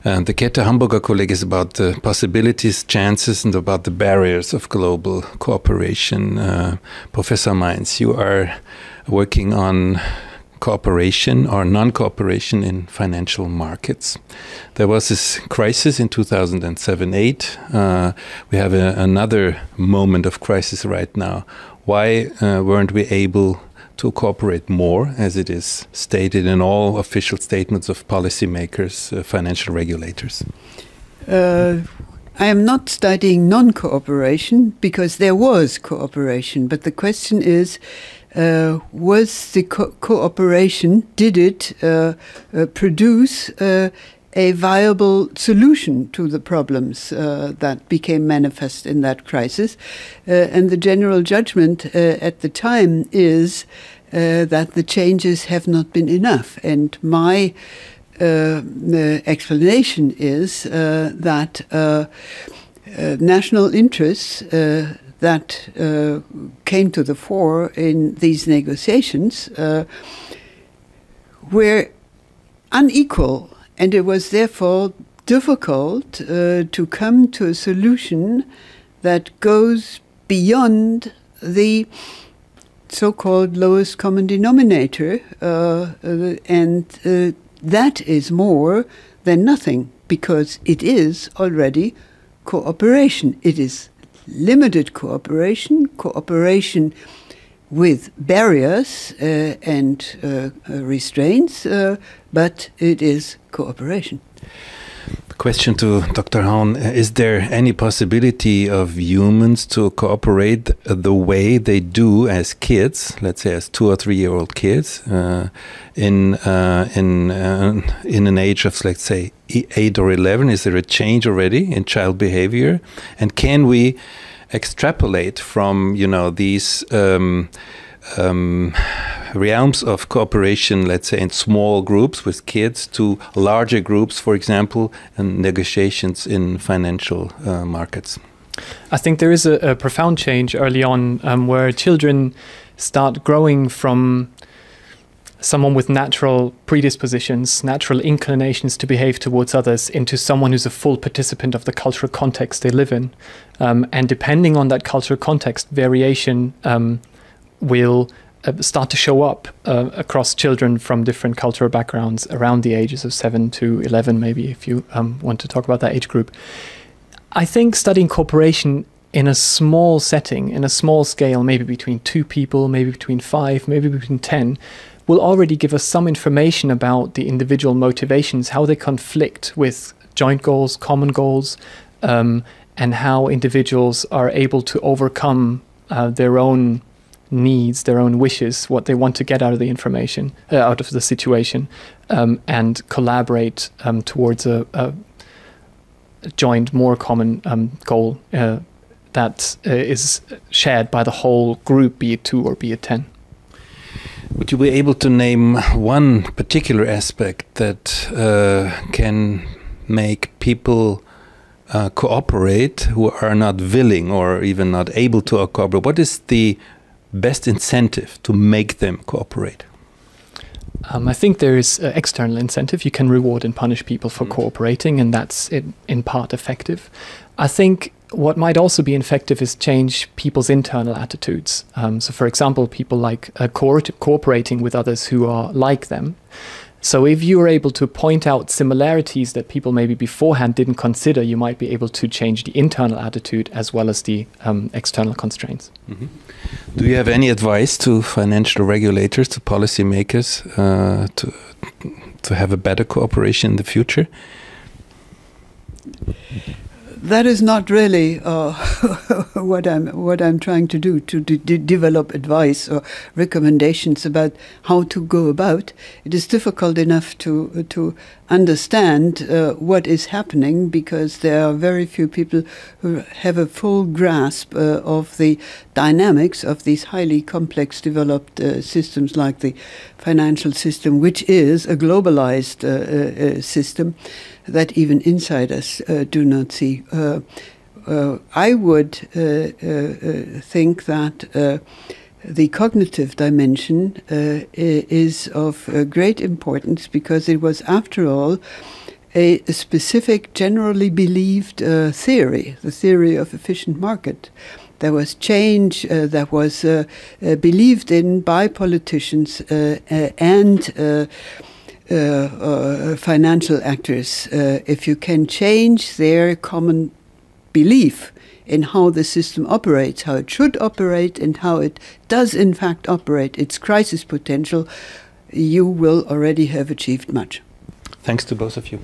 The Käte Hamburger Kolleg is about the possibilities, chances, and about the barriers of global cooperation. Professor Mayntz, you are working on cooperation or non-cooperation in financial markets. There was this crisis in 2007-8. We have another moment of crisis right now. Why weren't we able to cooperate more, as it is stated in all official statements of policymakers, financial regulators? I am not studying non-cooperation because there was cooperation, but the question is, was the cooperation, did it produce a viable solution to the problems that became manifest in that crisis? And the general judgment at the time is that the changes have not been enough. And my explanation is that national interests that came to the fore in these negotiations were unequal, and it was therefore difficult to come to a solution that goes beyond the so-called lowest common denominator, and that is more than nothing, because it is already cooperation. It is limited cooperation, cooperation with barriers and restraints, but it is cooperation. Question to Dr. Haun. Is there any possibility of humans to cooperate the way they do as kids, let's say as 2 or 3 year old kids, in an age of, let's say, 8 or 11? Is there a change already in child behavior? And can we extrapolate from, you know, these realms of cooperation, let's say in small groups with kids, to larger groups, for example, and negotiations in financial markets? I think there is a profound change early on where children start growing from someone with natural predispositions, natural inclinations to behave towards others, into someone who's a full participant of the cultural context they live in. And depending on that cultural context, variation will start to show up across children from different cultural backgrounds around the ages of 7 to 11, maybe, if you want to talk about that age group. I think studying cooperation in a small setting, in a small scale, maybe between 2 people, maybe between 5, maybe between 10, will already give us some information about the individual motivations, how they conflict with joint goals, common goals, and how individuals are able to overcome their own needs, their own wishes, what they want to get out of the information, out of the situation, and collaborate towards a joint, more common goal that is shared by the whole group, be it 2 or be it 10. Would you be able to name one particular aspect that can make people cooperate who are not willing or even not able to cooperate? What is the best incentive to make them cooperate? I think there is external incentive. You can reward and punish people for cooperating, and that's in part effective. I think what might also be effective is change people's internal attitudes. So, for example, people like cooperating with others who are like them. So if you are able to point out similarities that people maybe beforehand didn't consider, you might be able to change the internal attitude as well as the external constraints. Mm-hmm. Do you have any advice to financial regulators, to policymakers, to have a better cooperation in the future? That is not really what I'm trying to do, to develop advice or recommendations about how to go about. It is difficult enough to understand what is happening, because there are very few people who have a full grasp of the dynamics of these highly complex developed systems like the financial system, which is a globalized system that even insiders do not see. I would think that the cognitive dimension is of great importance, because it was, after all, a specific, generally believed theory, the theory of efficient market. There was change that was believed in by politicians and financial actors. If you can change their common belief in how the system operates, how it should operate, and how it does in fact operate, its crisis potential, you will already have achieved much. Thanks to both of you.